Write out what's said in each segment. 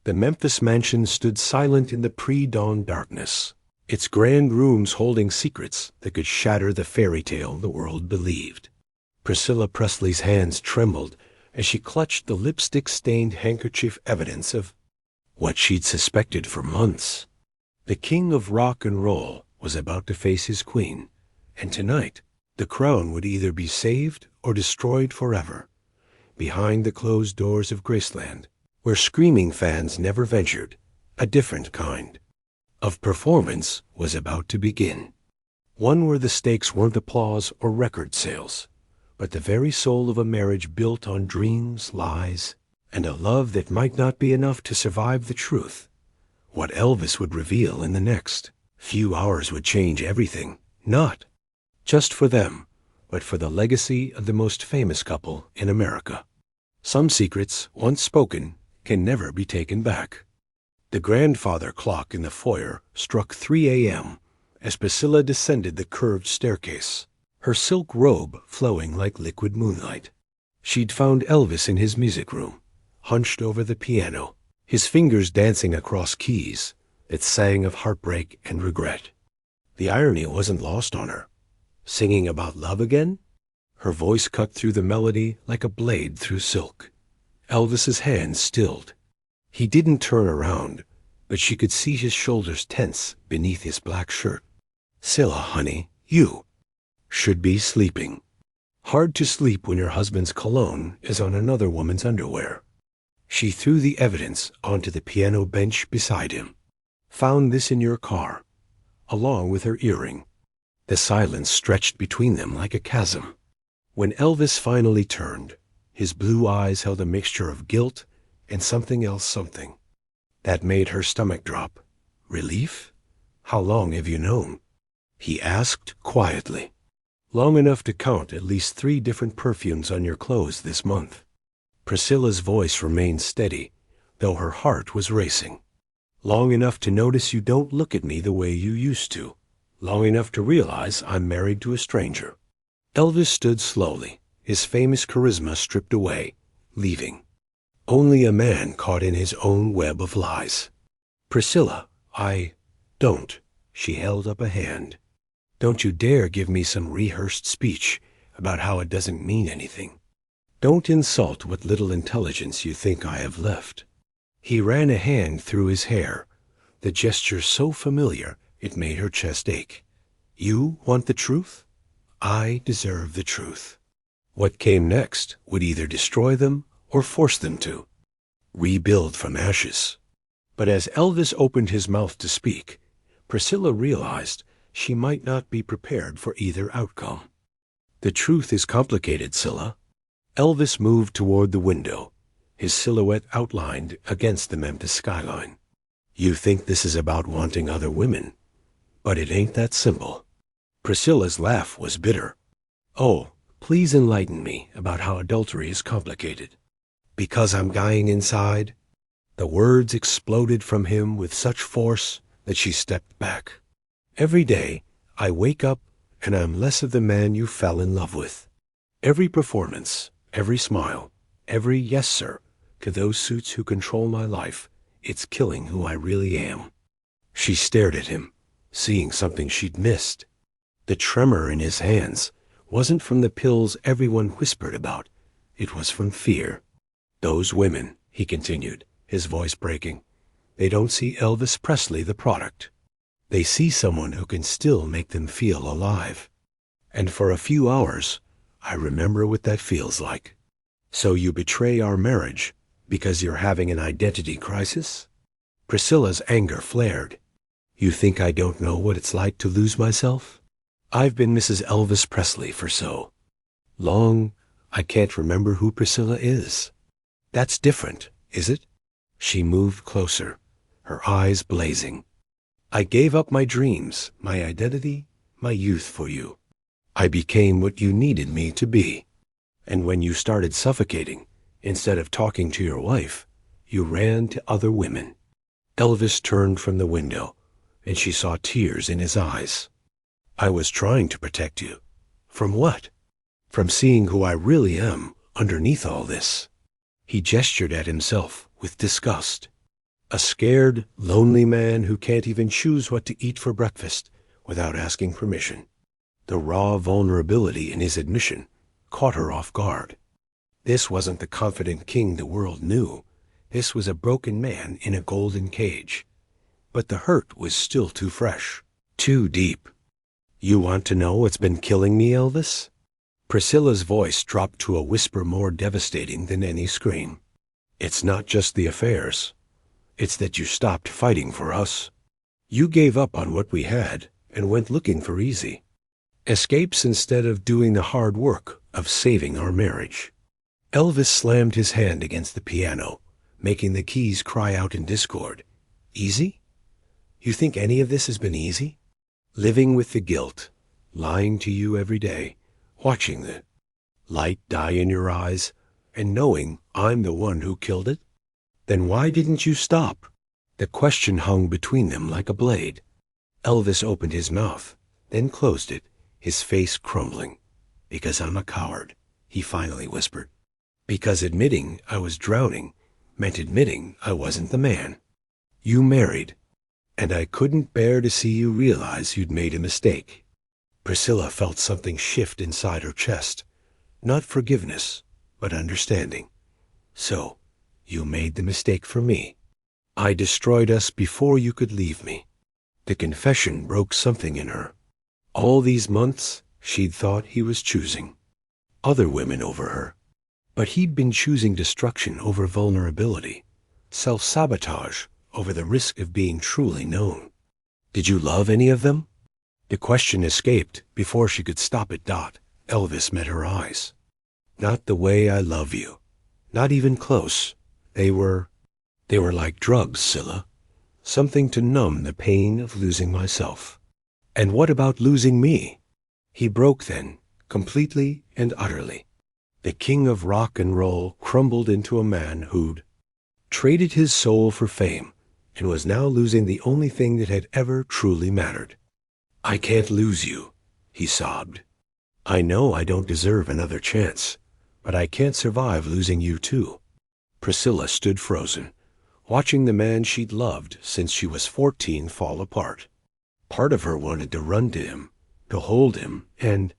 The Memphis mansion stood silent in the pre-dawn darkness, its grand rooms holding secrets that could shatter the fairy tale the world believed. Priscilla Presley's hands trembled as she clutched the lipstick-stained handkerchief, evidence of what she'd suspected for months. The king of rock and roll was about to face his queen, and tonight the crown would either be saved or destroyed forever. Behind the closed doors of Graceland, where screaming fans never ventured, a different kind of performance was about to begin. One where the stakes weren't applause or record sales, but the very soul of a marriage built on dreams, lies, and a love that might not be enough to survive the truth. What Elvis would reveal in the next few hours would change everything, not just for them, but for the legacy of the most famous couple in America. Some secrets, once spoken, can never be taken back. The grandfather clock in the foyer struck 3 a.m. as Priscilla descended the curved staircase, her silk robe flowing like liquid moonlight. She'd found Elvis in his music room, hunched over the piano, his fingers dancing across keys that sang of heartbreak and regret. The irony wasn't lost on her. Singing about love again? Her voice cut through the melody like a blade through silk. Elvis's hands stilled. He didn't turn around, but she could see his shoulders tense beneath his black shirt. "Scylla, honey, you should be sleeping." Hard to sleep when your husband's cologne is on another woman's underwear. She threw the evidence onto the piano bench beside him. "Found this in your car, along with her earring." The silence stretched between them like a chasm. When Elvis finally turned, his blue eyes held a mixture of guilt and something else, that made her stomach drop. "Relief? How long have you known?" he asked quietly. "Long enough to count at least 3 different perfumes on your clothes this month." Priscilla's voice remained steady, though her heart was racing. "Long enough to notice you don't look at me the way you used to. Long enough to realize I'm married to a stranger." Elvis stood slowly, his famous charisma stripped away, leaving only a man caught in his own web of lies. "Priscilla, I don't." She held up a hand. "Don't you dare give me some rehearsed speech about how it doesn't mean anything. Don't insult what little intelligence you think I have left." He ran a hand through his hair, the gesture so familiar it made her chest ache. "You want the truth? I deserve the truth." What came next would either destroy them or force them to rebuild from ashes. But as Elvis opened his mouth to speak, Priscilla realized she might not be prepared for either outcome. "The truth is complicated, Scylla." Elvis moved toward the window, his silhouette outlined against the Memphis skyline. "You think this is about wanting other women, but it ain't that simple." Priscilla's laugh was bitter. "Oh, please enlighten me about how adultery is complicated." "Because I'm dying inside?" The words exploded from him with such force that she stepped back. "Every day I wake up and I'm less of the man you fell in love with. Every performance, every smile, every yes sir to those suits who control my life, it's killing who I really am." She stared at him, seeing something she'd missed. The tremor in his hands wasn't from the pills everyone whispered about. It was from fear. "Those women," he continued, his voice breaking, "they don't see Elvis Presley the product. They see someone who can still make them feel alive. And for a few hours, I remember what that feels like." "So you betray our marriage because you're having an identity crisis?" Priscilla's anger flared. "You think I don't know what it's like to lose myself? I've been Mrs. Elvis Presley for so long, I can't remember who Priscilla is." "That's different, is it?" She moved closer, her eyes blazing. "I gave up my dreams, my identity, my youth for you. I became what you needed me to be. And when you started suffocating, instead of talking to your wife, you ran to other women." Elvis turned from the window, and she saw tears in his eyes. "I was trying to protect you." "From what?" "From seeing who I really am underneath all this." He gestured at himself with disgust. A scared, lonely man who can't even choose what to eat for breakfast without asking permission. The raw vulnerability in his admission caught her off guard. This wasn't the confident king the world knew. This was a broken man in a golden cage. But the hurt was still too fresh, too deep. "You want to know what's been killing me, Elvis?" Priscilla's voice dropped to a whisper more devastating than any scream. "It's not just the affairs. It's that you stopped fighting for us. You gave up on what we had and went looking for easy escapes instead of doing the hard work of saving our marriage." Elvis slammed his hand against the piano, making the keys cry out in discord. "Easy? You think any of this has been easy? Living with the guilt, lying to you every day, watching the light die in your eyes, and knowing I'm the one who killed it? Then why didn't you stop?" The question hung between them like a blade. Elvis opened his mouth, then closed it, his face crumbling. "Because I'm a coward," he finally whispered. "Because admitting I was drowning meant admitting I wasn't the man. You married, and I couldn't bear to see you realize you'd made a mistake." Priscilla felt something shift inside her chest. Not forgiveness, but understanding. "So, you made the mistake for me. I destroyed us before you could leave me." The confession broke something in her. All these months, she'd thought he was choosing other women over her. But he'd been choosing destruction over vulnerability, self-sabotage over the risk of being truly known. "Did you love any of them?" The question escaped before she could stop it. Elvis met her eyes. "Not the way I love you. Not even close. They were like drugs, Scylla. Something to numb the pain of losing myself." "And what about losing me?" He broke then, completely and utterly. The king of rock and roll crumbled into a man who'd traded his soul for fame and was now losing the only thing that had ever truly mattered. "I can't lose you," he sobbed. "I know I don't deserve another chance, but I can't survive losing you too." Priscilla stood frozen, watching the man she'd loved since she was 14 fall apart. Part of her wanted to run to him, to hold him, and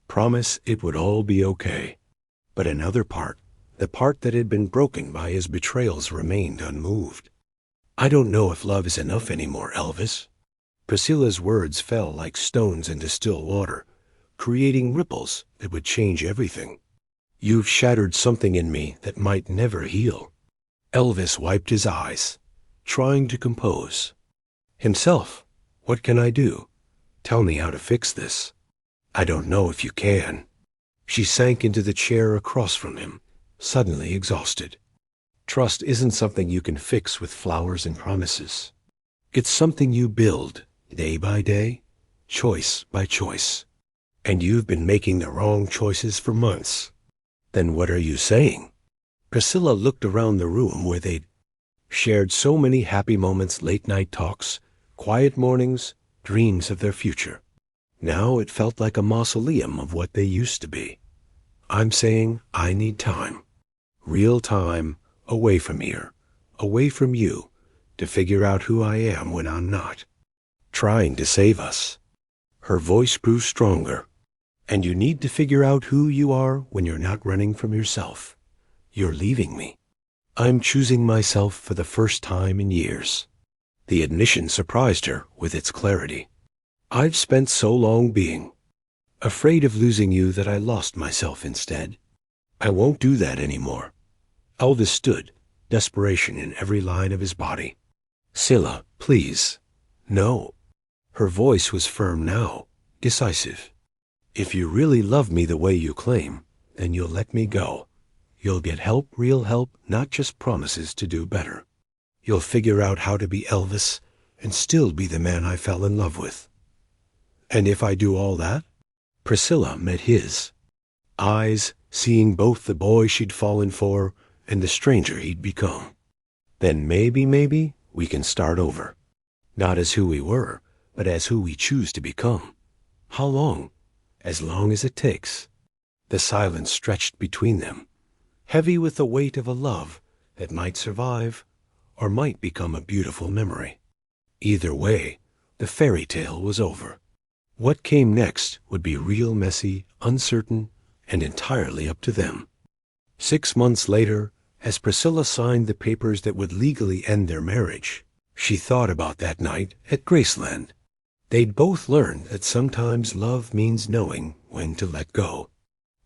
promise it would all be okay. But another part, the part that had been broken by his betrayals, remained unmoved. "I don't know if love is enough anymore, Elvis." Priscilla's words fell like stones into still water, creating ripples that would change everything. "You've shattered something in me that might never heal." Elvis wiped his eyes, trying to compose himself. "What can I do? Tell me how to fix this." "I don't know if you can." She sank into the chair across from him, suddenly exhausted. "Trust isn't something you can fix with flowers and promises. It's something you build, day by day, choice by choice. And you've been making the wrong choices for months." "Then what are you saying?" Priscilla looked around the room where they'd shared so many happy moments, late-night talks, quiet mornings, dreams of their future. Now it felt like a mausoleum of what they used to be. "I'm saying I need time. Real time, away from here, away from you, to figure out who I am when I'm not trying to save us." Her voice grew stronger. "And you need to figure out who you are when you're not running from yourself. You're leaving me. I'm choosing myself for the first time in years." The admission surprised her with its clarity. "I've spent so long being afraid of losing you that I lost myself instead. I won't do that anymore." Elvis stood, desperation in every line of his body. "Scylla, please. No." Her voice was firm now, decisive. "If you really love me the way you claim, then you'll let me go. You'll get help, real help, not just promises to do better. You'll figure out how to be Elvis and still be the man I fell in love with. And if I do all that?" Priscilla met his eyes, seeing both the boy she'd fallen for and the stranger he'd become. "Then maybe we can start over. Not as who we were, but as who we choose to become." "How long?" "As long as it takes." The silence stretched between them, heavy with the weight of a love that might survive or might become a beautiful memory. Either way, the fairy tale was over. What came next would be real messy, uncertain, and entirely up to them. 6 months later, as Priscilla signed the papers that would legally end their marriage, she thought about that night at Graceland. They'd both learned that sometimes love means knowing when to let go.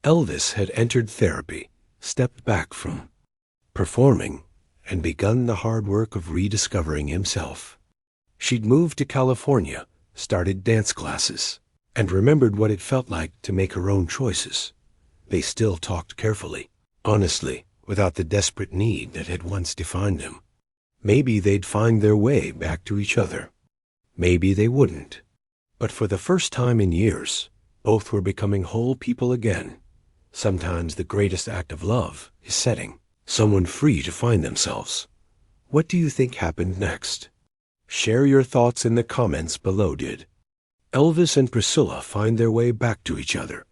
Elvis had entered therapy, stepped back from performing, and begun the hard work of rediscovering himself. She'd moved to California, started dance classes, and remembered what it felt like to make her own choices. They still talked carefully, honestly, without the desperate need that had once defined them. Maybe they'd find their way back to each other. Maybe they wouldn't. But for the first time in years, both were becoming whole people again. Sometimes the greatest act of love is setting someone free to find themselves. What do you think happened next? Share your thoughts in the comments below. Did Elvis and Priscilla find their way back to each other?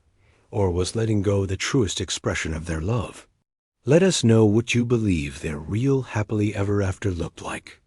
Or was letting go the truest expression of their love? Let us know what you believe their real happily ever after looked like.